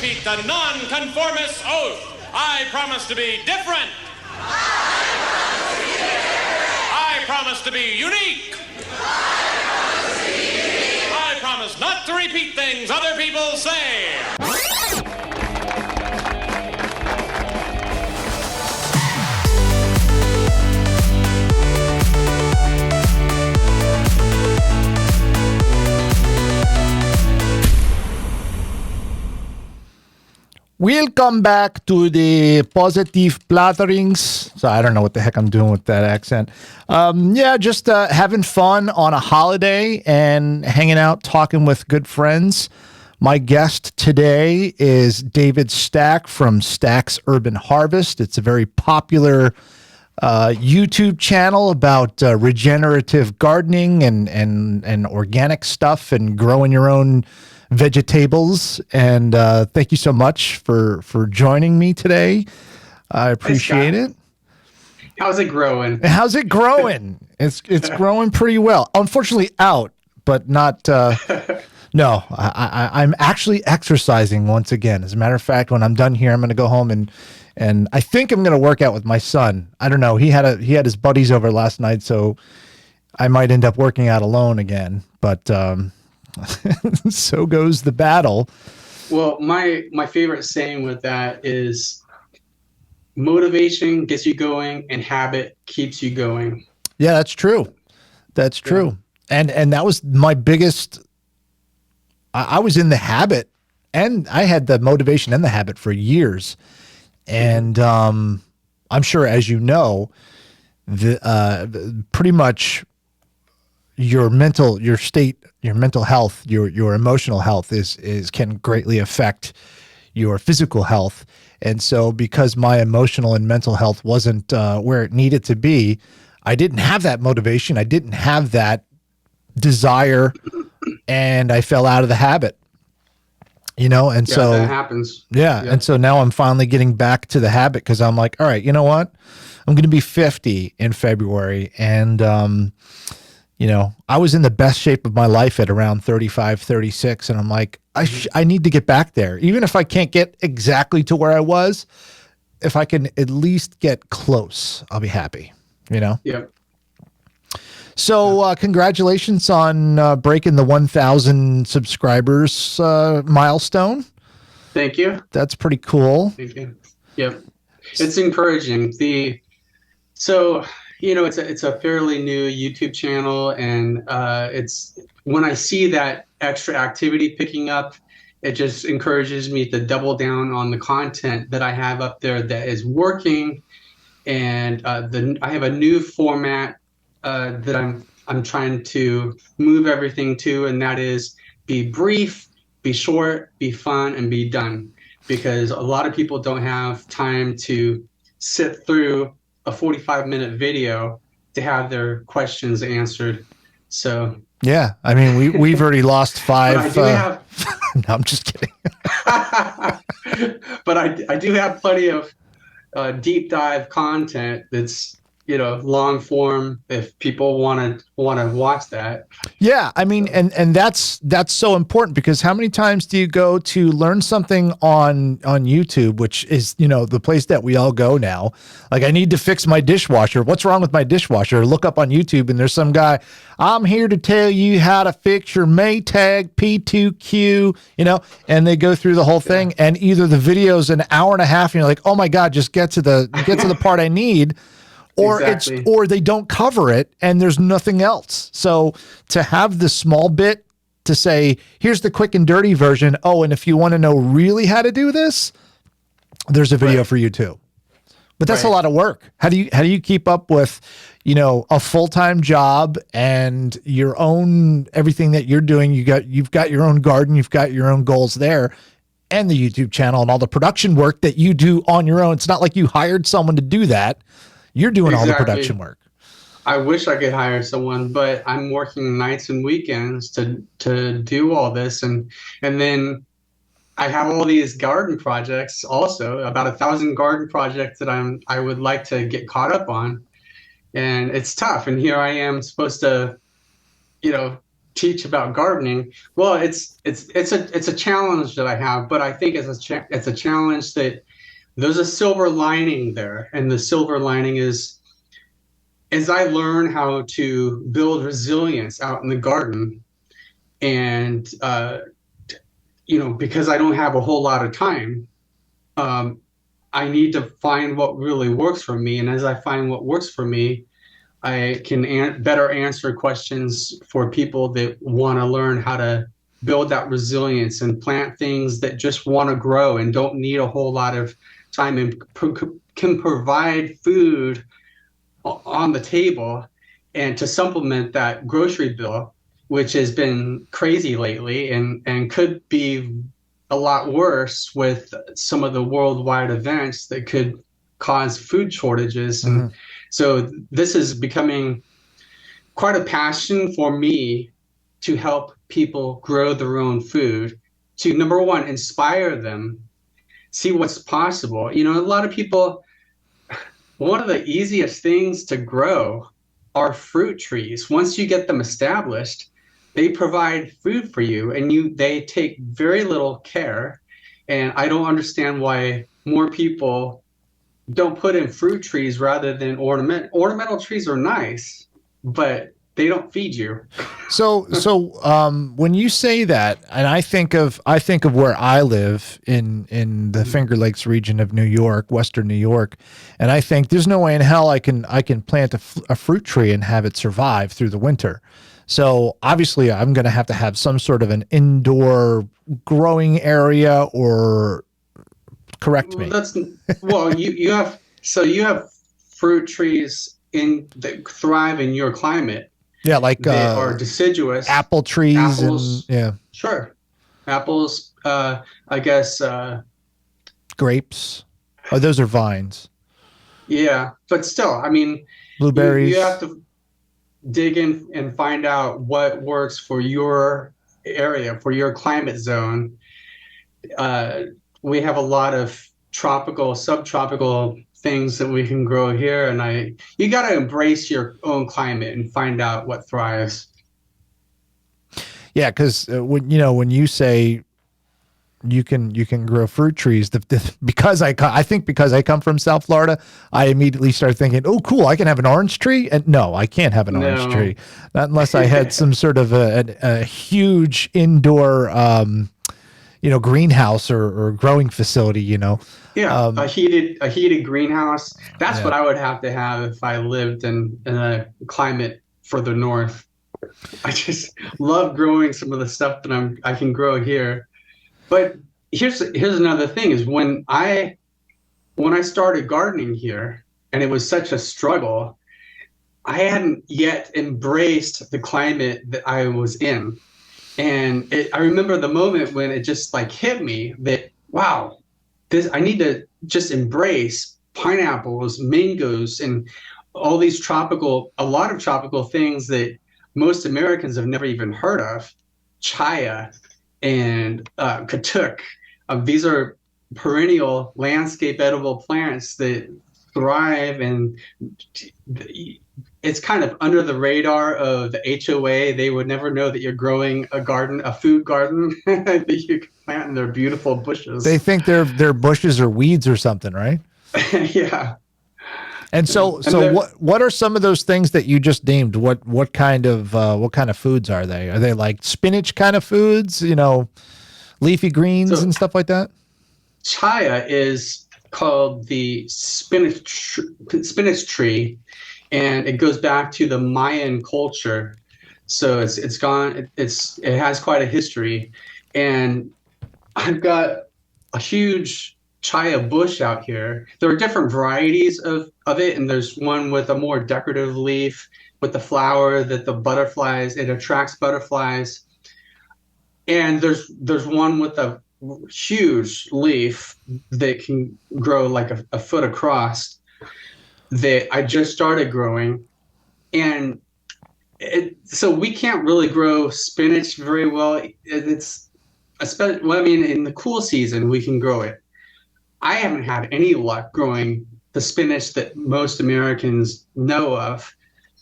repeat the nonconformist oath. I promise to be different. I promise to be unique. I promise not to repeat things other people say. Welcome back to the Positive Platterings. So I don't know what the heck I'm doing with that accent. Just having fun on a holiday and hanging out, talking with good friends. My guest today is David Stack from Stack's Urban Harvest. It's a very popular YouTube channel about regenerative gardening and organic stuff and growing your own vegetables. And thank you so much for joining me today. I appreciate it. How's it growing? How's it growing? It's growing pretty well. Unfortunately out, but not no, I'm actually exercising once again. As a matter of fact, when I'm done here, I'm going to go home and I think I'm going to work out with my son. I don't know. He had his buddies over last night, so I might end up working out alone again, but so goes the battle. Well, my favorite saying with that is motivation gets you going and habit keeps you going. Yeah, that's true. That's true. Yeah. And that was my biggest, I was in the habit and I had the motivation and the habit for years. And I'm sure, as you know, pretty much your mental health, your emotional health can greatly affect your physical health. And so because my emotional and mental health wasn't where it needed to be, I didn't have that motivation. I didn't have that desire, and I fell out of the habit, and so that happens. Yeah. And so now I'm finally getting back to the habit because I'm like, all right, you know what? I'm going to be 50 in February. And, I was in the best shape of my life at around 35, 36. And I'm like, I need to get back there. Even if I can't get exactly to where I was, if I can at least get close, I'll be happy, Yeah. So congratulations on breaking the 1,000 subscribers milestone. Thank you. That's pretty cool. Thank you. Yep. It's encouraging. It's a fairly new YouTube channel, and it's when I see that extra activity picking up, it just encourages me to double down on the content that I have up there that is working. And I have a new format that I'm trying to move everything to, and that is be brief, be short, be fun, and be done. Because a lot of people don't have time to sit through a 45-minute video to have their questions answered. So yeah, I mean we've already lost 5. No, I'm just kidding. But I do have plenty of deep dive content that's long form if people want to watch that. Yeah, I mean, and that's so important because how many times do you go to learn something on YouTube, which is the place that we all go now? Like, I need to fix my dishwasher. What's wrong with my dishwasher? Look up on YouTube, and there's some guy. I'm here to tell you how to fix your Maytag P2Q. And they go through the whole thing, and either the video's an hour and a half, and you're like, oh my god, just get to the part I need. Or exactly. or they don't cover it and there's nothing else. So to have the small bit to say, here's the quick and dirty version. Oh, and if you want to know really how to do this, there's a video for you too. But that's a lot of work. How do you keep up with, a full-time job and your own everything that you're doing? You've got your own garden, you've got your own goals there, and the YouTube channel and all the production work that you do on your own. It's not like you hired someone to do that. You're doing all the production work. I wish I could hire someone, but I'm working nights and weekends to do all this, and then I have all these garden projects also, about 1,000 garden projects that I would like to get caught up on, and it's tough. And here I am supposed to, teach about gardening. Well, it's a challenge that I have, but I think it's a challenge that there's a silver lining there, and the silver lining is as I learn how to build resilience out in the garden, and because I don't have a whole lot of time, um, I need to find what really works for me, and as I find what works for me, I can better answer questions for people that want to learn how to build that resilience and plant things that just want to grow and don't need a whole lot of time and can provide food on the table and to supplement that grocery bill, which has been crazy lately and could be a lot worse with some of the worldwide events that could cause food shortages. And so this is becoming quite a passion for me to help people grow their own food, to number one, inspire them, see what's possible. A lot of people, one of the easiest things to grow are fruit trees. Once you get them established, they provide food for you, and they take very little care. And I don't understand why more people don't put in fruit trees rather than ornamental trees are nice, but they don't feed you. So when you say that, and I think of where I live in the Finger Lakes region of New York, Western New York, and I think there's no way in hell I can plant a fruit tree and have it survive through the winter. So obviously I'm going to have some sort of an indoor growing area, or correct me. You have fruit trees that thrive in your climate. Yeah, like that are deciduous. Apple trees. Apples, yeah. Sure. Apples, I guess. Grapes. Oh, those are vines. Yeah, but still, I mean, blueberries. You have to dig in and find out what works for your area, for your climate zone. We have a lot of tropical, subtropical things that we can grow here, and you got to embrace your own climate and find out what thrives. Yeah, because when you say you can grow fruit trees, because I come from South Florida, I immediately start thinking, oh, cool, I can have an orange tree, and no, I can't have an orange tree, not unless I had some sort of a huge indoor greenhouse or growing facility. Yeah, a heated greenhouse. That's what I would have to have if I lived in a climate further north. I just love growing some of the stuff that I can grow here. But here's another thing: is when I started gardening here, and it was such a struggle, I hadn't yet embraced the climate that I was in, and I remember the moment when it just hit me that, wow, I need to just embrace pineapples, mangoes, and all these a lot of tropical things that most Americans have never even heard of. Chaya and katuk. These are perennial landscape edible plants that thrive, and it's kind of under the radar of the HOA. They would never know that you're growing a food garden that you can plant in their beautiful bushes. They think they're bushes or weeds or something, right? Yeah. And so what are some of those things that you just named? What kind of foods are they? Are they like spinach kind of foods, leafy greens and stuff like that? Chaya is called the spinach tree, and it goes back to the Mayan culture. So it has quite a history, and I've got a huge Chaya bush out here. There are different varieties of it, and there's one with a more decorative leaf with the flower that it attracts butterflies. And there's one with a huge leaf that can grow like a foot across that I just started growing. And so we can't really grow spinach very well. In the cool season, we can grow it. I haven't had any luck growing the spinach that most Americans know of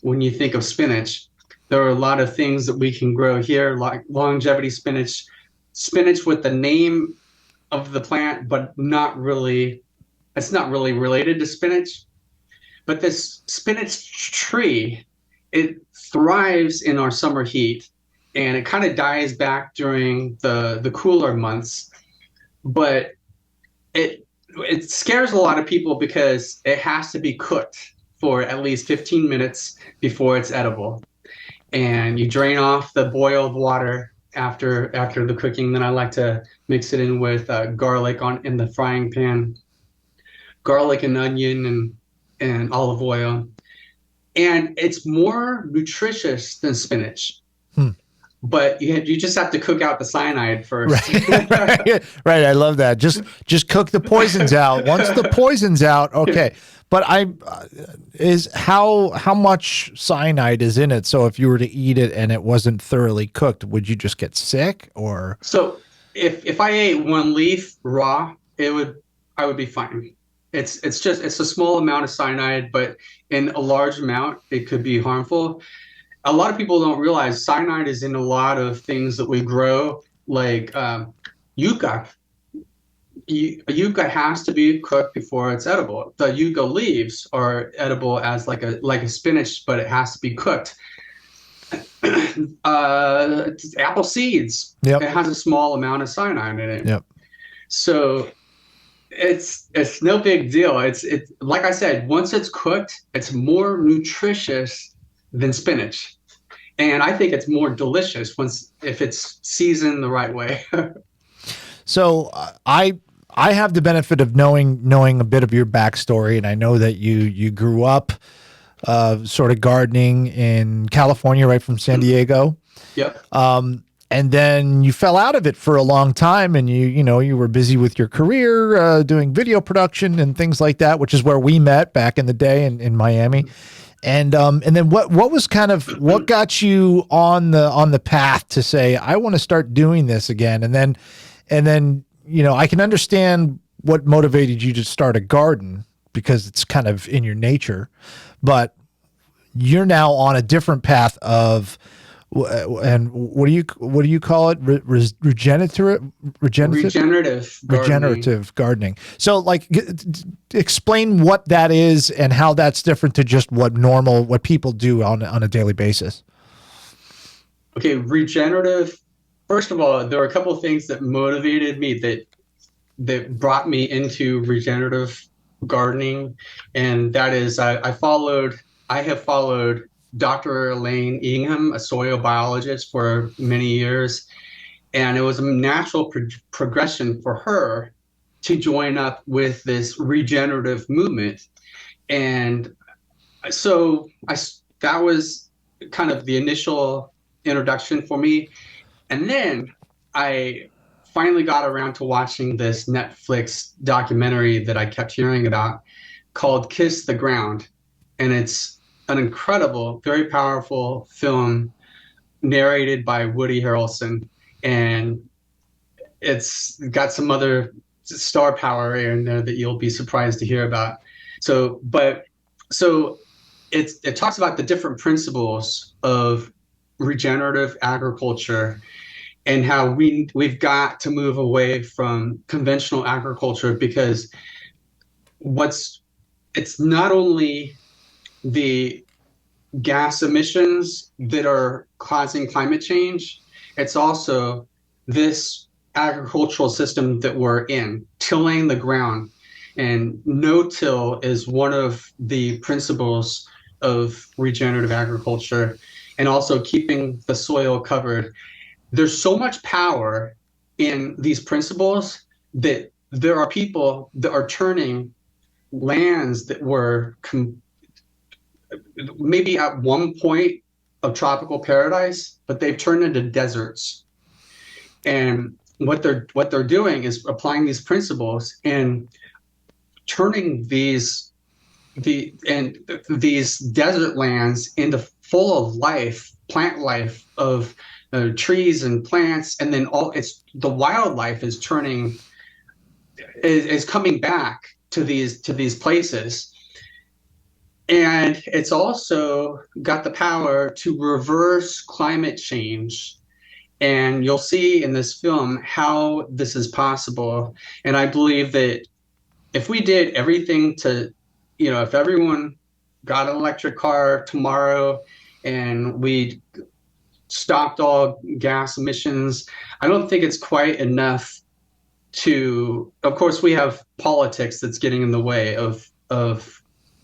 when you think of spinach. there are a lot of things that we can grow here, like longevity spinach, spinach with the name of the plant, but not really, it's not really related to spinach. But this spinach tree, it thrives in our summer heat, and it kind of dies back during the cooler months. But it scares a lot of people because it has to be cooked for at least 15 minutes before it's edible. And you drain off the boiled water after the cooking. Then I like to mix it in with garlic in the frying pan, garlic and onion and olive oil. And it's more nutritious than spinach. But you just have to cook out the cyanide first. Right. Right. I love that. Just cook the poisons out. Once the poison's out, okay. But how much cyanide is in it? So if you were to eat it and it wasn't thoroughly cooked, would you just get sick or? So if I ate one leaf raw, I would be fine. It's a small amount of cyanide, but in a large amount, it could be harmful. A lot of people don't realize cyanide is in a lot of things that we grow, like yucca. Yucca has to be cooked before it's edible. The yucca leaves are edible as like a spinach, but it has to be cooked. Apple seeds. Yep. It has a small amount of cyanide in it. Yep. So it's no big deal. It's like I said, once it's cooked, it's more nutritious than spinach, and I think it's more delicious if it's seasoned the right way. So I have the benefit of knowing a bit of your backstory, and I know that you grew up sort of gardening in California, right from San Diego. Yep. And then you fell out of it for a long time, and you were busy with your career, doing video production and things like that, which is where we met back in the day in Miami. And then what was what got you on the path to say, I want to start doing this again? And then I can understand what motivated you to start a garden because it's kind of in your nature, but you're now on a different path of, and what do you call it? Regenerative gardening. So like, explain what that is and how that's different to just what people do on a daily basis. Okay. Regenerative. First of all, there are a couple of things that motivated me that brought me into regenerative gardening. And that is I have followed Dr. Elaine Ingham, a soil biologist, for many years. And it was a natural progression for her to join up with this regenerative movement. And so that was kind of the initial introduction for me. And then I finally got around to watching this Netflix documentary that I kept hearing about called Kiss the Ground. And it's an incredible, very powerful film narrated by Woody Harrelson. And it's got some other star power in there that you'll be surprised to hear about. So it talks about the different principles of regenerative agriculture and how we've got to move away from conventional agriculture, because it's not only the gas emissions that are causing climate change, it's also this agricultural system that we're in, tilling the ground. And no-till is one of the principles of regenerative agriculture, and also keeping the soil covered. There's so much power in these principles that there are people that are turning lands that were maybe at one point of tropical paradise, but they've turned into deserts. And what they're doing is applying these principles and turning these desert lands into full of life, plant life, of trees and plants, and then the wildlife is coming back to these places. And it's also got the power to reverse climate change. And you'll see in this film how this is possible. And I believe that if we did everything to, if everyone got an electric car tomorrow and we stopped all gas emissions, I don't think it's quite enough to, of course, we have politics that's getting in the way of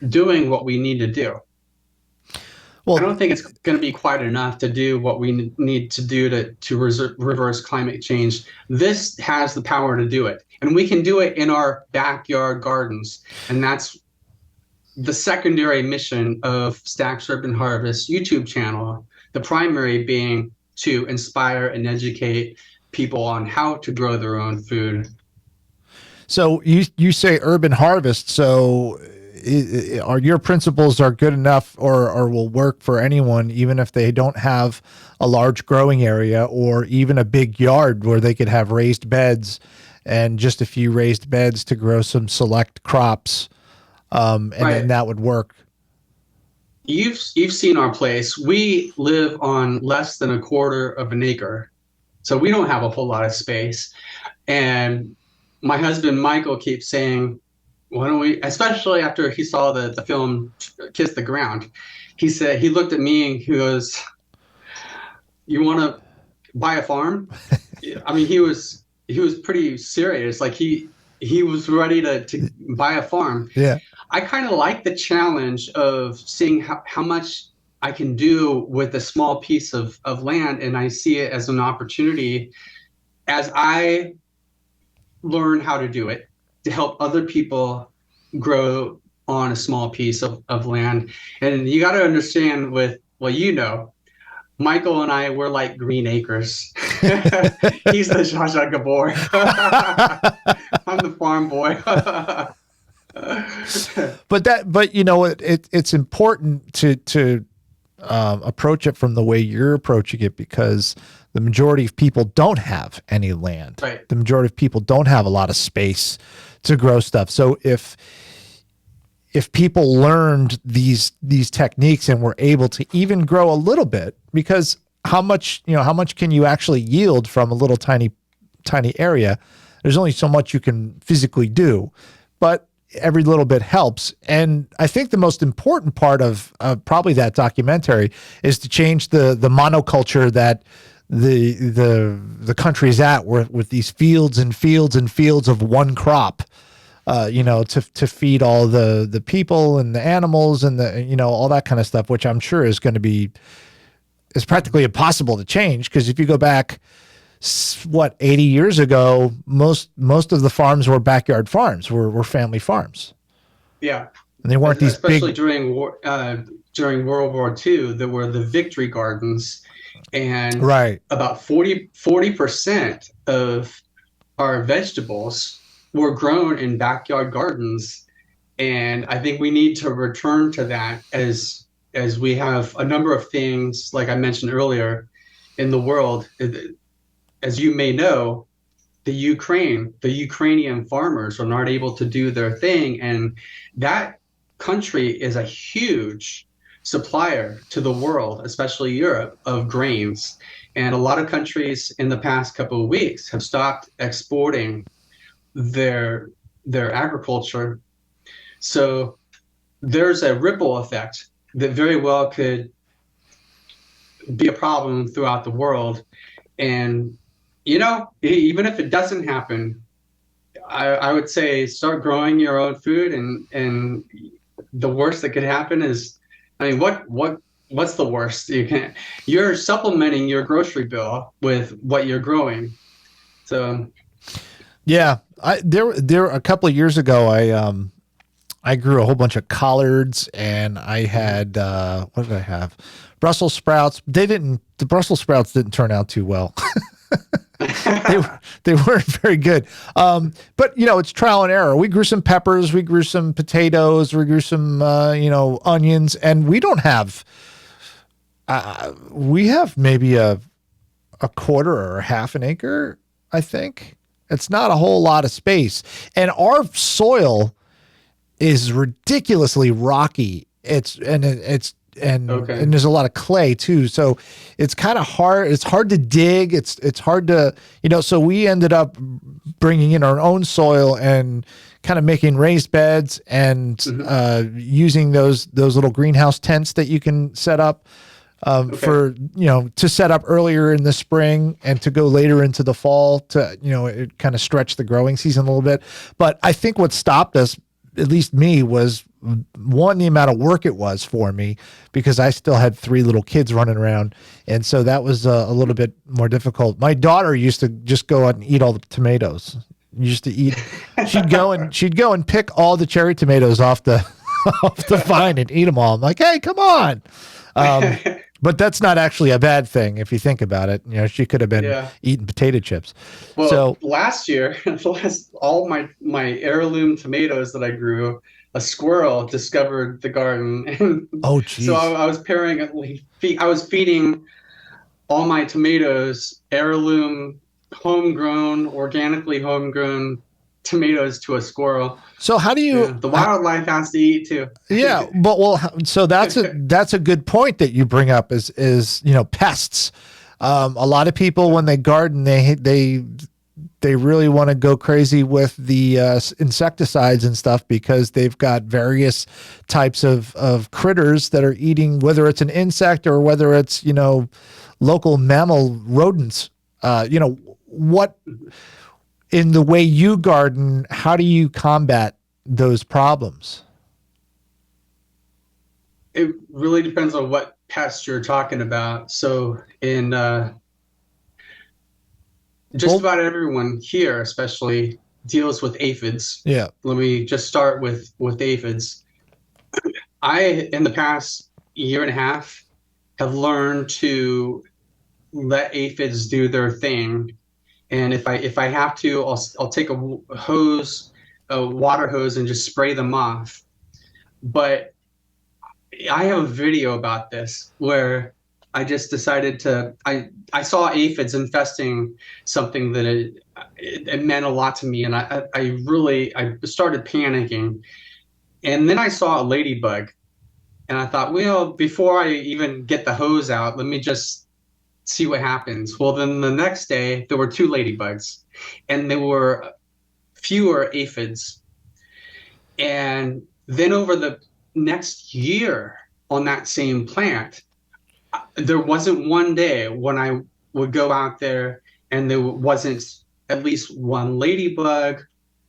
doing what we need to do. Well, I don't think it's going to be quite enough to do what we need to do to reverse climate change. This has the power to do it, and we can do it in our backyard gardens. And that's the secondary mission of Stack's Urban Harvest YouTube channel, the primary being to inspire and educate people on how to grow their own food. So you say Urban Harvest, so are your principles are good enough or will work for anyone, even if they don't have a large growing area or even a big yard where they could have raised beds and just a few raised beds to grow some select crops, and Right. then that would work. You've seen our place. We live on less than a quarter of an acre, so we don't have a whole lot of space. And my husband Michael keeps saying, why don't we, especially after he saw the film Kiss the Ground, he said, he looked at me and he goes, you want to buy a farm? I mean, he was pretty serious. Like he was ready to buy a farm. Yeah. I kind of like the challenge of seeing how much I can do with a small piece of land, and I see it as an opportunity as I learn how to do it to help other people grow on a small piece of land. And you got to understand Michael and I, we're like Green Acres. He's the Zsa Zsa Gabor. I'm the farm boy. But you know, it's important to approach it from the way you're approaching it, because the majority of people don't have any land. Right. The majority of people don't have a lot of space to grow stuff. So if people learned these techniques and were able to even grow a little bit, because how much can you actually yield from a little tiny area? There's only so much you can physically do, but every little bit helps. And I think the most important part of probably that documentary is to change the monoculture that the country's at, with these fields and fields and fields of one crop, to feed all the people and the animals and all that kind of stuff, which I'm sure is practically impossible to change. Because if you go back, 80 years ago, most of the farms were backyard farms, were family farms. Yeah. And they weren't these especially big. During World War II, there were the Victory Gardens, and Right. about 40% of our vegetables were grown in backyard gardens. And I think we need to return to that as we have a number of things, like I mentioned earlier, in the world. As you may know, the Ukrainian farmers are not able to do their thing, and that country is a huge supplier to the world, especially Europe, of grains. And a lot of countries in the past couple of weeks have stopped exporting their agriculture. So there's a ripple effect that very well could be a problem throughout the world. And even if it doesn't happen, I would say start growing your own food, and the worst that could happen is, I mean, what's the worst? You're supplementing your grocery bill with what you're growing. So Yeah, there a couple of years ago, I grew a whole bunch of collards, and I had what did I have? Brussels sprouts. The Brussels sprouts didn't turn out too well. They weren't very good. But it's trial and error. We grew some peppers, we grew some potatoes, we grew some onions, and we don't have. We have maybe a quarter or half an acre, I think. It's not a whole lot of space, and our soil is ridiculously rocky Okay. and there's a lot of clay too, so it's kind of hard. It's hard to dig. It's hard to, so we ended up bringing in our own soil and kind of making raised beds and using those little greenhouse tents that you can set up for, to set up earlier in the spring and to go later into the fall to, it kind of stretch the growing season a little bit. But I think what stopped us, at least me, was one, the amount of work it was for me, because I still had 3 little kids running around. And so that was a little bit more difficult. My daughter used to just go out and eat all the tomatoes. Used to eat, she'd go and pick all the cherry tomatoes off the vine and eat them all. I'm like, hey, come on. But that's not actually a bad thing if you think about it. She could have been eating potato chips. Well, so last year, all my heirloom tomatoes that I grew, a squirrel discovered the garden. And oh, geez. So I was feeding all my tomatoes heirloom, organically homegrown tomatoes to a squirrel. So how do you? The wildlife has to eat too. Yeah, so that's a good point that you bring up is pests. A lot of people, when they garden, they really want to go crazy with the insecticides and stuff, because they've got various types of critters that are eating, whether it's an insect or whether it's local mammal rodents. What in the way you garden, how do you combat those problems? It really depends on what pest you're talking about. So in about everyone here, especially, deals with aphids. Yeah. Let me just start with aphids. I, in the past year and a half, have learned to let aphids do their thing. And if I have to, I'll take a water hose, and just spray them off. But I have a video about this where I just decided I saw aphids infesting something that it meant a lot to me, and I started panicking. And then I saw a ladybug, and I thought, well, before I even get the hose out, let me just see what happens. Well, then the next day there were 2 ladybugs, and there were fewer aphids. And then over the next year on that same plant, there wasn't one day when I would go out there and there wasn't at least one ladybug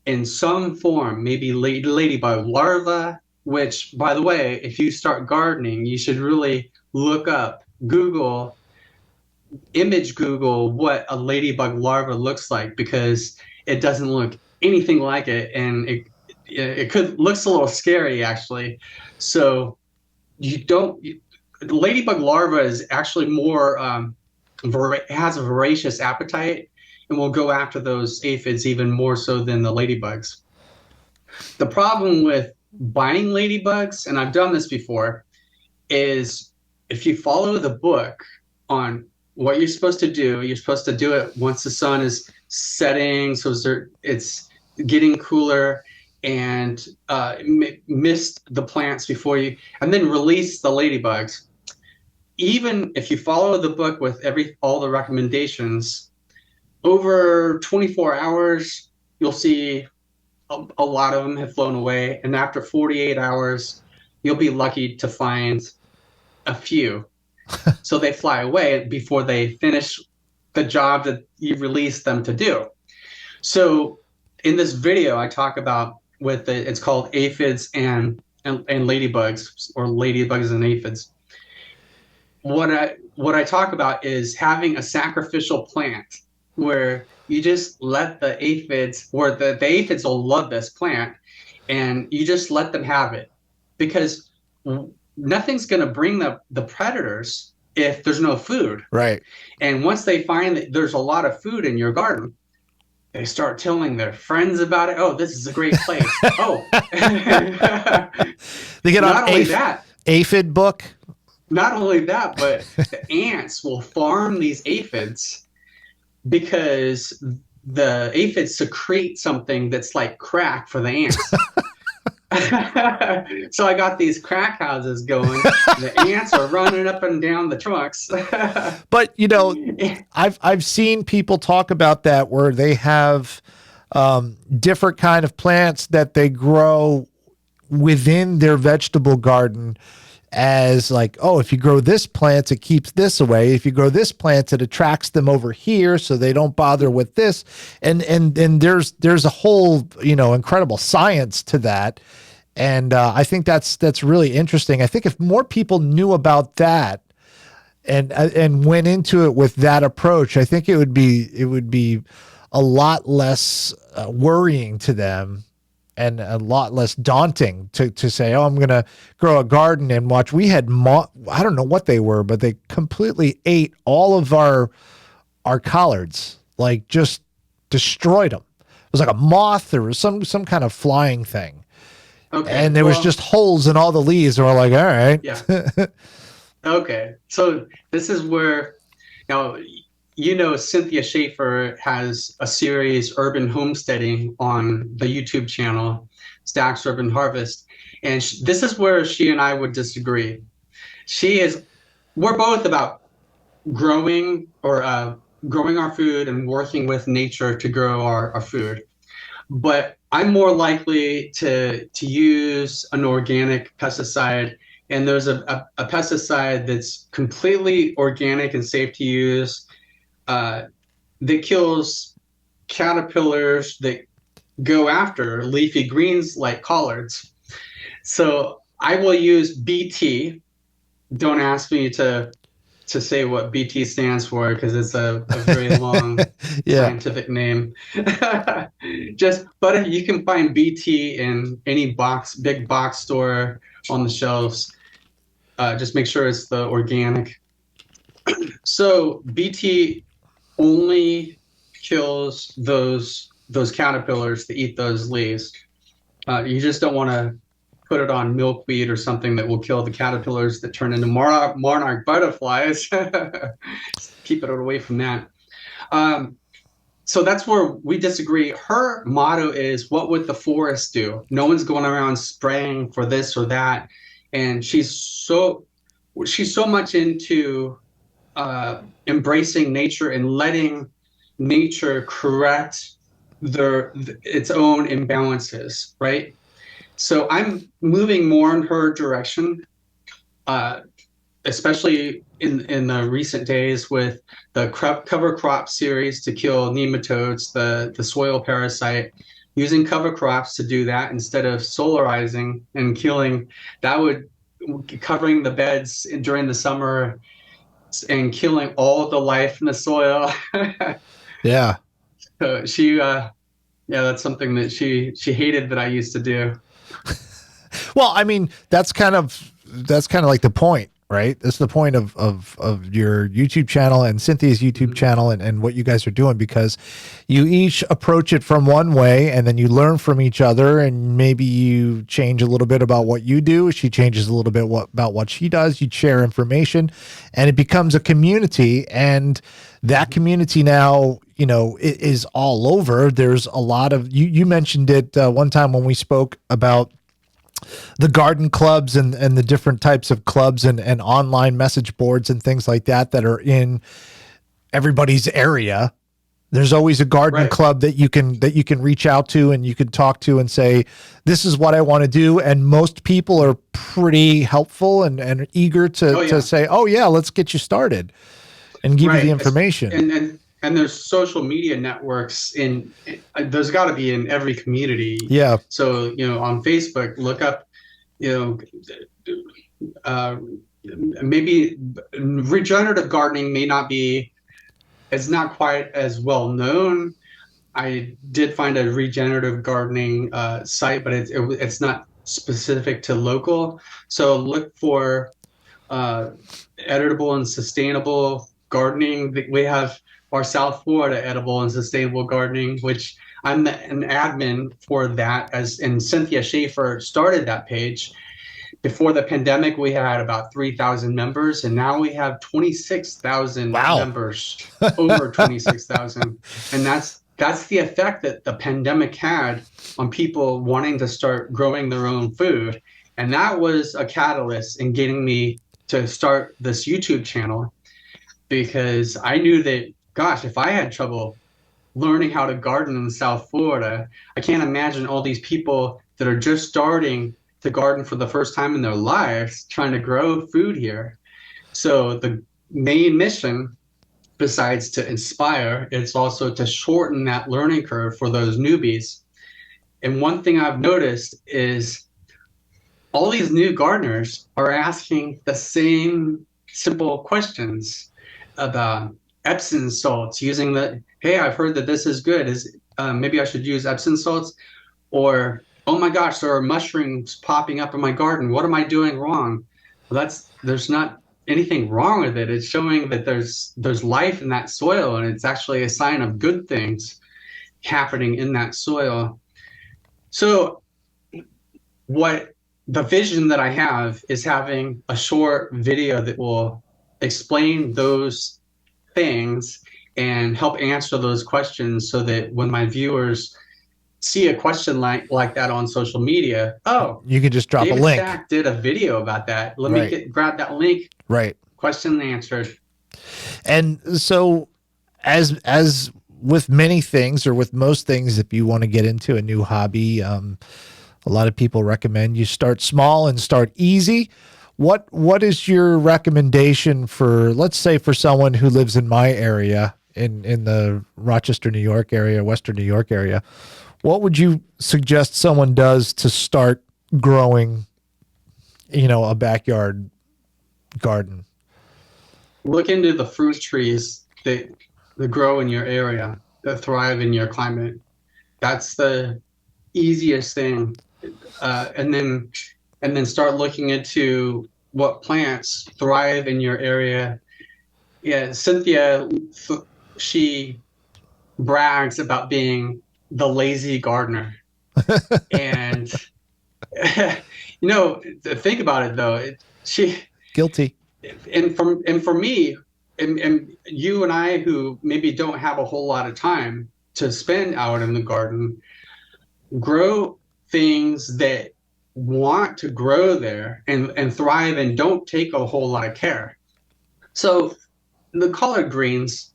in some form, maybe ladybug larva, which, by the way, if you start gardening, you should really look up, image Google what a ladybug larva looks like, because it doesn't look anything like it, and it looks a little scary, actually. So the ladybug larva is actually more has a voracious appetite, and will go after those aphids even more so than the ladybugs. The problem with buying ladybugs, and I've done this before, is if you follow the book on what you're supposed to do it once the sun is setting, so it's getting cooler, and mist the plants before you, and then release the ladybugs. Even if you follow the book with all the recommendations, over 24 hours, you'll see a lot of them have flown away. And after 48 hours, you'll be lucky to find a few. So they fly away before they finish the job that you released them to do. So in this video, I talk about it's called Aphids and Ladybugs, or Ladybugs and Aphids. What I talk about is having a sacrificial plant where you just let the aphids, or the aphids will love this plant, and you just let them have it, because nothing's going to bring the predators if there's no food. Right. And once they find that there's a lot of food in your garden, they start telling their friends about it. Oh, this is a great place. Oh. They get Not on only that. aphid book. Not only that, but the ants will farm these aphids, because the aphids secrete something that's like crack for the ants. So I got these crack houses going. The ants are running up and down the trucks. But I've seen people talk about that where they have different kind of plants that they grow within their vegetable garden as like, oh, if you grow this plant, it keeps this away. If you grow this plant, it attracts them over here so they don't bother with this. And there's a whole, incredible science to that. And I think that's really interesting. I think if more people knew about that and went into it with that approach, I think it would be a lot less worrying to them and a lot less daunting to say, oh, I'm going to grow a garden and watch. We had I don't know what they were, but they completely ate all of our collards, like just destroyed them. It was like a moth or some kind of flying thing. Okay. And there was just holes in all the leaves. And we're like, all right. Yeah. Okay. So this is where, now, Cynthia Schaefer has a series, Urban Homesteading, on the YouTube channel, Stacks Urban Harvest. And this is where she and I would disagree. We're both about growing our food and working with nature to grow our food. But I'm more likely to use an organic pesticide. And there's a pesticide that's completely organic and safe to use, that kills caterpillars that go after leafy greens like collards. So I will use BT. Don't ask me to say what BT stands for because it's a very long scientific name. But you can find BT in any big box store on the shelves. Just make sure it's the organic. So BT only kills those caterpillars that eat those leaves. You just don't want to put it on milkweed or something that will kill the caterpillars that turn into monarch butterflies. Keep it away from that. So that's where we disagree. Her motto is, what would the forest do? No one's going around spraying for this or that. And she's so much into embracing nature and letting nature correct its own imbalances, right? So I'm moving more in her direction, especially in the recent days with the cover crop series to kill nematodes, the soil parasite, using cover crops to do that instead of solarizing and killing. That would covering the beds during the summer and killing all of the life in the soil. Yeah. So that's something that she hated that I used to do. Well, I mean, that's kind of like the point, right? That's the point of your YouTube channel and Cynthia's YouTube channel and what you guys are doing, because you each approach it from one way and then you learn from each other, and maybe you change a little bit about what you do. She changes a little bit about what she does. You share information and it becomes a community, and that community now, is all over. There's a lot of, you mentioned it one time when we spoke about the garden clubs and the different types of clubs and online message boards and things like that are in everybody's area. There's always a garden club that you can reach out to and you can talk to and say, this is what I want to do. And most people are pretty helpful and eager to say, oh yeah, let's get you started and give you the information. And there's social media networks there's got to be in every community. Yeah. So, on Facebook, look up, maybe regenerative gardening it's not quite as well known. I did find a regenerative gardening site, but it's not specific to local. So look for editable and sustainable gardening. We have our South Florida edible and sustainable gardening, which I'm an admin for that, and Cynthia Schaefer started that page. Before the pandemic, we had about 3,000 members, and now we have 26,000 members, over 26,000. And that's the effect that the pandemic had on people wanting to start growing their own food. And that was a catalyst in getting me to start this YouTube channel, because I knew that, gosh, if I had trouble learning how to garden in South Florida, I can't imagine all these people that are just starting to garden for the first time in their lives trying to grow food here. So the main mission, besides to inspire, it's also to shorten that learning curve for those newbies. And one thing I've noticed is all these new gardeners are asking the same simple questions about Epsom salts, using the, hey, I've heard that this is good. Maybe I should use Epsom salts? Or, oh my gosh, there are mushrooms popping up in my garden. What am I doing wrong? Well, there's not anything wrong with it. It's showing that there's life in that soil, and it's actually a sign of good things happening in that soil. So what the vision that I have is having a short video that will explain those things and help answer those questions, so that when my viewers see a question like that on social media, oh, You can just drop David a link. Stack did a video about that. Let Right. me grab that link. Right. Question answered. And so as with many things, or with most things, if you want to get into a new hobby, a lot of people recommend you start small and start easy. What is your recommendation for, let's say, for someone who lives in my area, in the Rochester, New York area, Western New York area? What would you suggest someone does to start growing, a backyard garden? Look into the fruit trees that grow in your area, that thrive in your climate. That's the easiest thing. And then start looking into what plants thrive in your area. Yeah, Cynthia, she brags about being the lazy gardener. And, think about it though. Guilty. And for me, and you and I, who maybe don't have a whole lot of time to spend out in the garden, grow things that want to grow there and thrive and don't take a whole lot of care. So the collard greens,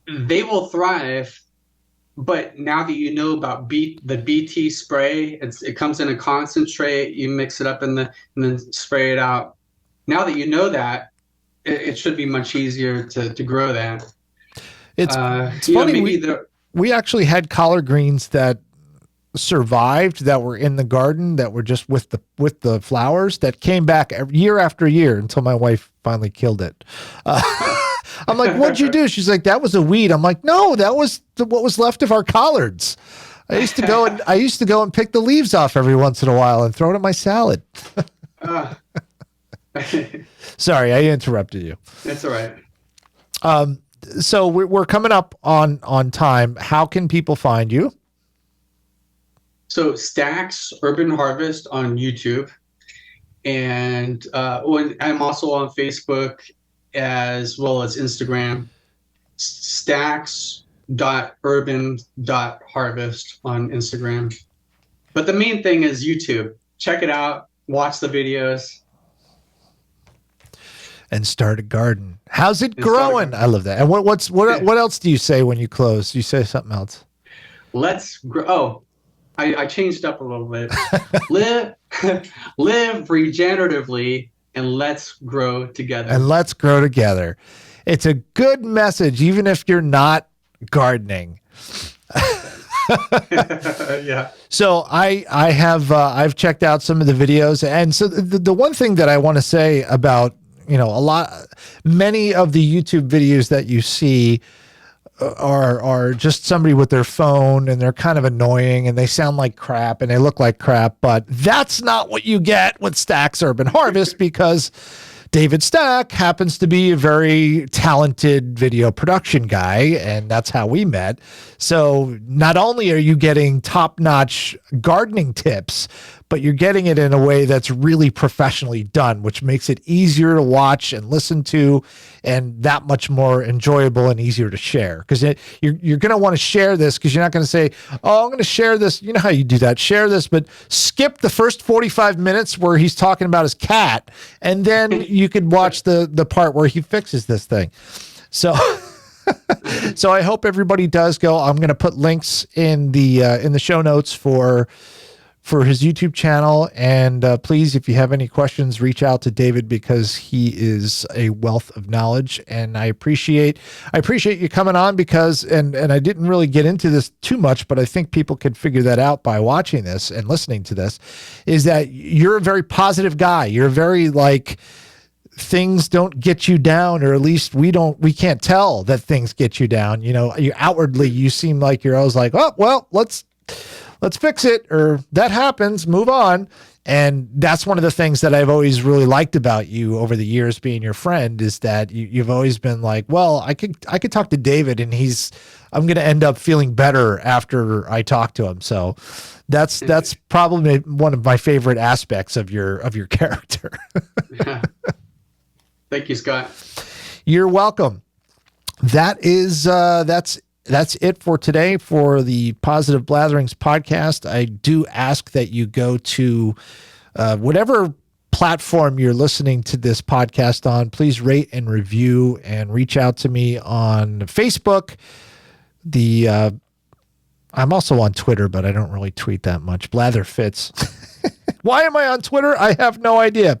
they will thrive. But now that you know about the BT spray, it comes in a concentrate. You mix it up and then spray it out. Now that you know that, it should be much easier to grow that. It's funny. We actually had collard greens that survived, that were in the garden, that were just with the flowers, that came back year after year until my wife finally killed it. I'm like, what'd you do? She's like, that was a weed. I'm like, no, that was what was left of our collards. I used to go and pick the leaves off every once in a while and throw it in my salad. Sorry, I interrupted you. That's all right. So we're coming up on time. How can people find you? So Stacks Urban Harvest on YouTube, and I'm also on Facebook as well as Instagram. Stacks.urban.harvest on Instagram. But the main thing is YouTube. Check it out. Watch the videos. And start a garden. How's it growing? I love that. And what else do you say when you close? You say something else. Let's grow. Oh, I changed up a little bit. live regeneratively, and let's grow together. And let's grow together. It's a good message, even if you're not gardening. Yeah. So I've checked out some of the videos, and so the one thing that I want to say about many of the YouTube videos that you see are just somebody with their phone, and they're kind of annoying, and they sound like crap, and they look like crap, but that's not what you get with Stacks Urban Harvest, because David Stack happens to be a very talented video production guy, and that's how we met. So not only are you getting top-notch gardening tips, but you're getting it in a way that's really professionally done, which makes it easier to watch and listen to, and that much more enjoyable and easier to share. Because you're going to want to share this, because you're not going to say, oh, I'm going to share this. You know how you do that. Share this, but skip the first 45 minutes where he's talking about his cat, and then you could watch the part where he fixes this thing. So so I hope everybody does go. I'm going to put links in the show notes for his YouTube channel. And please, if you have any questions, reach out to David, because he is a wealth of knowledge. And I appreciate you coming on, because, and I didn't really get into this too much, but I think people can figure that out by watching this and listening to this, is that you're a very positive guy. You're very like, things don't get you down, or at least we can't tell that things get you down. You know, outwardly you seem like you're always like, oh, well, let's fix it, or that happens, move on. And that's one of the things that I've always really liked about you over the years, being your friend, is that you've always been like, well, I could talk to David, and I'm going to end up feeling better after I talk to him. So that's probably one of my favorite aspects of your character. Thank you, Scott. You're welcome. That's it for today for the Positive Blatherings podcast. I do ask that you go to whatever platform you're listening to this podcast on. Please rate and review, and reach out to me on Facebook. I'm also on Twitter, but I don't really tweet that much. Blatherfits. Why am I on Twitter? I have no idea.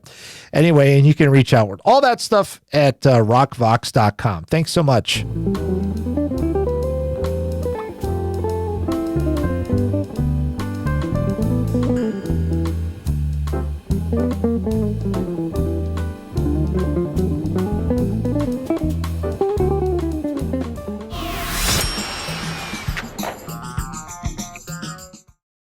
Anyway, and you can reach outward. All that stuff at rockvox.com. Thanks so much.